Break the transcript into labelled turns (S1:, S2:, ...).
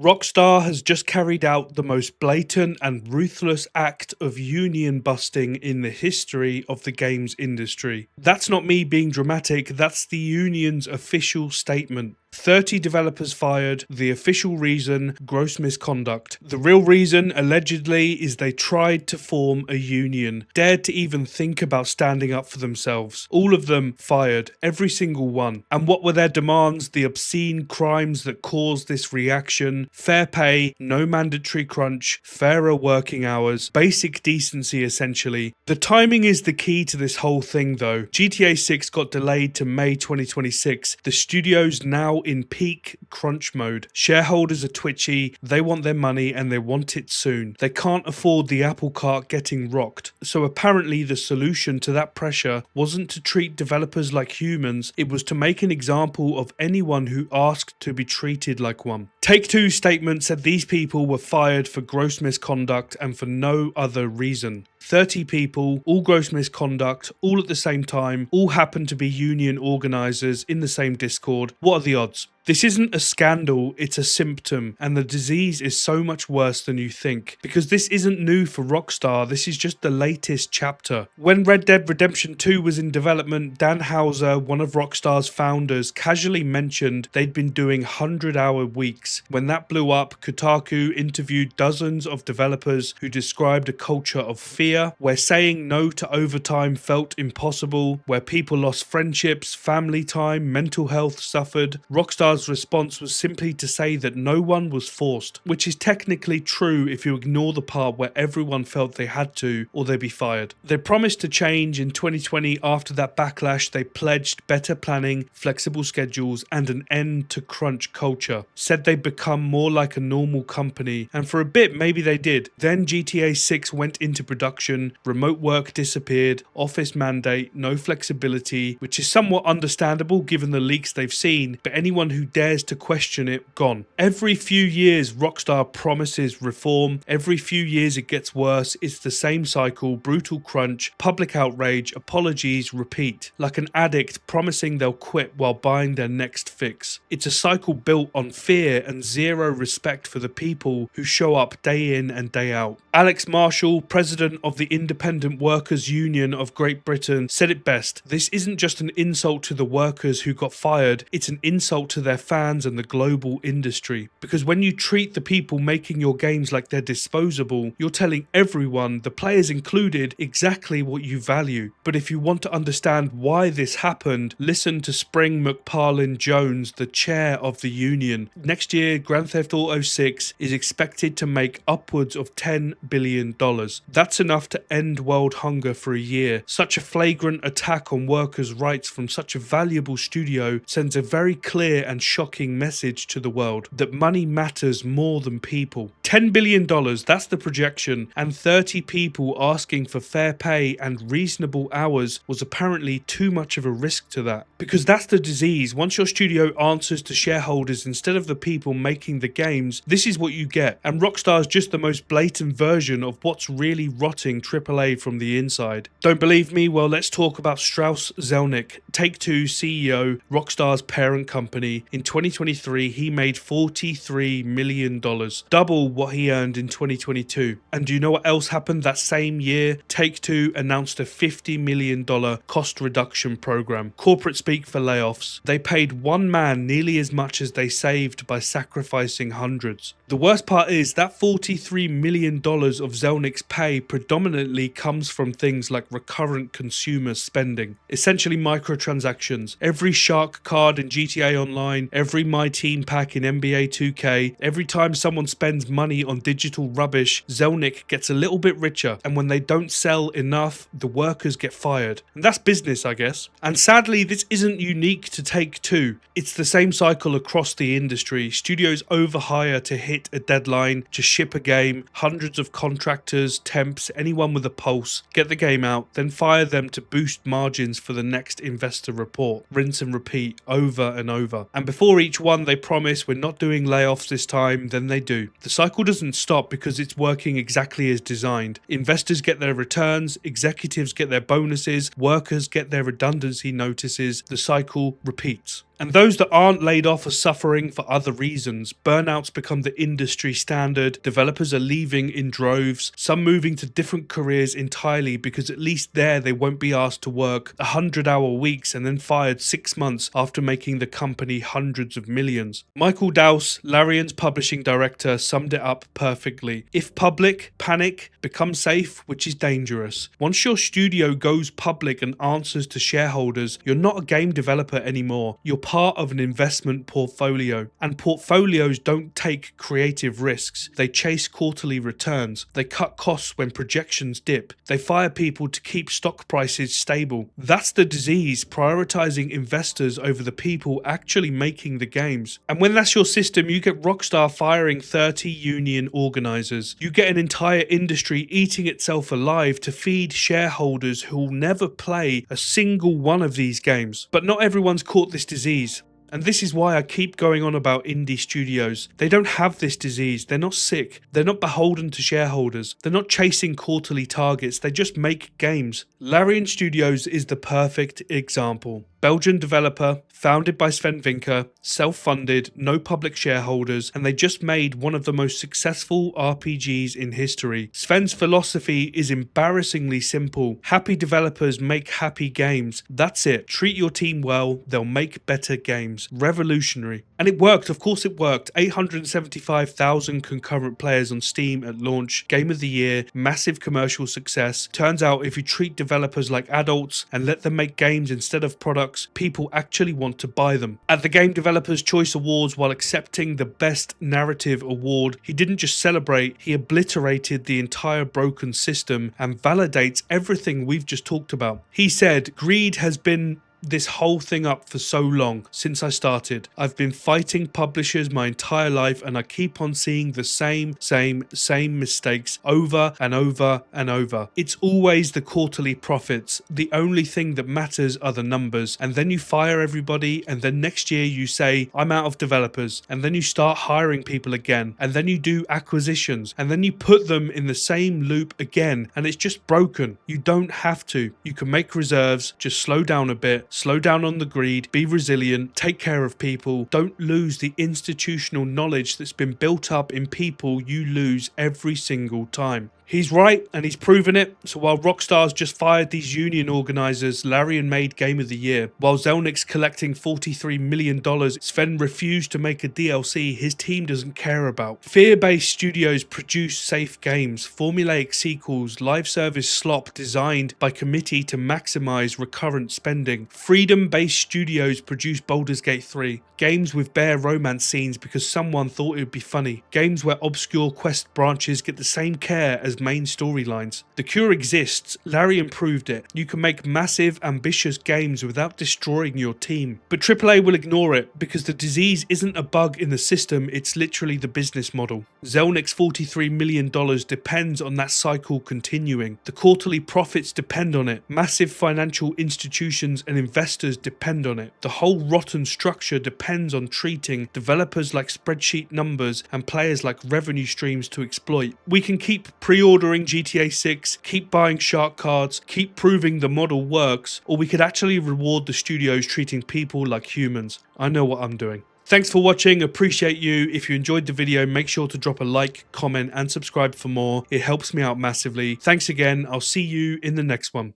S1: Rockstar has just carried out the most blatant and ruthless act of union busting in the history of the games industry. That's not me being dramatic, that's the union's official statement. 30 developers fired, the official reason, gross misconduct. The real reason, allegedly, is they tried to form a union, dared to even think about standing up for themselves. All of them fired, every single one. And what were their demands? The obscene crimes that caused this reaction: fair pay, no mandatory crunch, fairer working hours, basic decency essentially. The timing is the key to this whole thing though. GTA 6 got delayed to May 2026. The studio's now in peak crunch mode. Shareholders are twitchy, they want their money and they want it soon. They can't afford the apple cart getting rocked. So apparently the solution to that pressure wasn't to treat developers like humans, it was to make an example of anyone who asked to be treated like one. Take-Two's statement said these people were fired for gross misconduct and for no other reason. 30 people, all gross misconduct, all at the same time, all happen to be union organisers in the same Discord. What are the odds? This isn't a scandal, it's a symptom, and the disease is so much worse than you think. Because this isn't new for Rockstar, this is just the latest chapter. When Red Dead Redemption 2 was in development, Dan Houser, one of Rockstar's founders, casually mentioned they'd been doing 100-hour weeks. When that blew up, Kotaku interviewed dozens of developers who described a culture of fear, where saying no to overtime felt impossible, where people lost friendships, family time, mental health suffered. Rockstar's response was simply to say that no one was forced, which is technically true if you ignore the part where everyone felt they had to or they'd be fired. They promised to change in 2020 after that backlash. They pledged better planning, flexible schedules and an end to crunch culture. Said they'd become more like a normal company, and for a bit maybe they did. Then GTA 6 went into production, remote work disappeared, office mandate, no flexibility, which is somewhat understandable given the leaks they've seen, but anyone who dares to question it, gone. Every few years Rockstar promises reform, every few years it gets worse, it's the same cycle: brutal crunch, public outrage, apologies, repeat. Like an addict promising they'll quit while buying their next fix. It's a cycle built on fear and zero respect for the people who show up day in and day out. Alex Marshall, president of the Independent Workers Union of Great Britain, said it best: this isn't just an insult to the workers who got fired, it's an insult to their fans and the global industry. Because when you treat the people making your games like they're disposable, you're telling everyone, the players included, exactly what you value. But if you want to understand why this happened, listen to Spring McParlin Jones, the chair of the union. Next year, Grand Theft Auto 6 is expected to make upwards of $10 billion. That's enough to end world hunger for a year. Such a flagrant attack on workers' rights from such a valuable studio sends a very clear and shocking message to the world that money matters more than people. $10 billion, that's the projection, and 30 people asking for fair pay and reasonable hours was apparently too much of a risk to that. Because that's the disease. Once your studio answers to shareholders instead of the people making the games, this is what you get. And Rockstar's just the most blatant version of what's really rotting AAA from the inside. Don't believe me? Well, let's talk about Strauss Zelnick, Take-Two CEO, Rockstar's parent company. In 2023, he made $43 million, double what he earned in 2022. And do you know what else happened that same year? Take-Two announced a $50 million cost reduction program, corporate speak for layoffs. They paid one man nearly as much as they saved by sacrificing hundreds. The worst part is that $43 million of Zelnick's pay predominantly comes from things like recurrent consumer spending, essentially microtransactions. Every shark card in GTA Online, every My Team pack in NBA 2K, every time someone spends money on digital rubbish, Zelnick gets a little bit richer, and when they don't sell enough, the workers get fired. And that's business, I guess. And sadly, this isn't unique to Take-Two. It's the same cycle across the industry. Studios overhire to hit a deadline, to ship a game, hundreds of contractors, temps, anyone with a pulse, get the game out, then fire them to boost margins for the next investor report. Rinse and repeat over and over. And before each one they promise, we're not doing layoffs this time, then they do. The cycle doesn't stop because it's working exactly as designed. Investors get their returns, executives get their bonuses, workers get their redundancy notices, the cycle repeats. And those that aren't laid off are suffering for other reasons. Burnouts become the industry standard, developers are leaving in droves, some moving to different careers entirely because at least there they won't be asked to work 100-hour weeks and then fired 6 months after making the company hundreds of millions. Michael Dowse, Larian's publishing director, summed it up perfectly. If public, panic, become safe, which is dangerous. Once your studio goes public and answers to shareholders, you're not a game developer anymore. You're part of an investment portfolio. And portfolios don't take creative risks. They chase quarterly returns. They cut costs when projections dip. They fire people to keep stock prices stable. That's the disease, prioritizing investors over the people actually making the games. And when that's your system, you get Rockstar firing 30 union organizers. You get an entire industry eating itself alive to feed shareholders who'll never play a single one of these games. But not everyone's caught this disease. And this is why I keep going on about indie studios. They don't have this disease. They're not sick. They're not beholden to shareholders. They're not chasing quarterly targets. They just make games. Larian Studios is the perfect example. Belgian developer, founded by Sven Vinker, self-funded, no public shareholders, and they just made one of the most successful RPGs in history. Sven's philosophy is embarrassingly simple. Happy developers make happy games. That's it. Treat your team well, they'll make better games. Revolutionary. And it worked, of course it worked. 875,000 concurrent players on Steam at launch, Game of the Year, massive commercial success. Turns out if you treat developers like adults and let them make games instead of products, people actually want to buy them. At the Game Developers Choice Awards, while accepting the Best Narrative award, he didn't just celebrate, he obliterated the entire broken system and validates everything we've just talked about. He said, "Greed has been this whole thing up for so long, since I started. I've been fighting publishers my entire life and I keep on seeing the same mistakes over and over and over. It's always the quarterly profits. The only thing that matters are the numbers. And then you fire everybody and then next year you say, I'm out of developers. And then you start hiring people again. And then you do acquisitions. And then you put them in the same loop again. And it's just broken. You don't have to. You can make reserves, just slow down a bit. Slow down on the greed, be resilient, take care of people, don't lose the institutional knowledge that's been built up in people you lose every single time." He's right, and he's proven it. So while Rockstar's just fired these union organizers, Larian made Game of the Year. While Zelnick's collecting $43 million, Sven refused to make a DLC his team doesn't care about. Fear-based studios produce safe games, formulaic sequels, live service slop designed by committee to maximize recurrent spending. Freedom-based studios produce Baldur's Gate 3. Games with bare romance scenes because someone thought it would be funny. Games where obscure quest branches get the same care as main storylines. The cure exists. Larian proved it. You can make massive, ambitious games without destroying your team. But AAA will ignore it because the disease isn't a bug in the system, it's literally the business model. Zelnick's $43 million depends on that cycle continuing. The quarterly profits depend on it. Massive financial institutions and investors depend on it. The whole rotten structure depends on treating developers like spreadsheet numbers and players like revenue streams to exploit. We can keep pre-ordering GTA 6, keep buying shark cards, keep proving the model works, or we could actually reward the studios treating people like humans. I know what I'm doing. Thanks for watching, appreciate you. If you enjoyed the video, make sure to drop a like, comment and subscribe for more. It helps me out massively. Thanks again, I'll see you in the next one.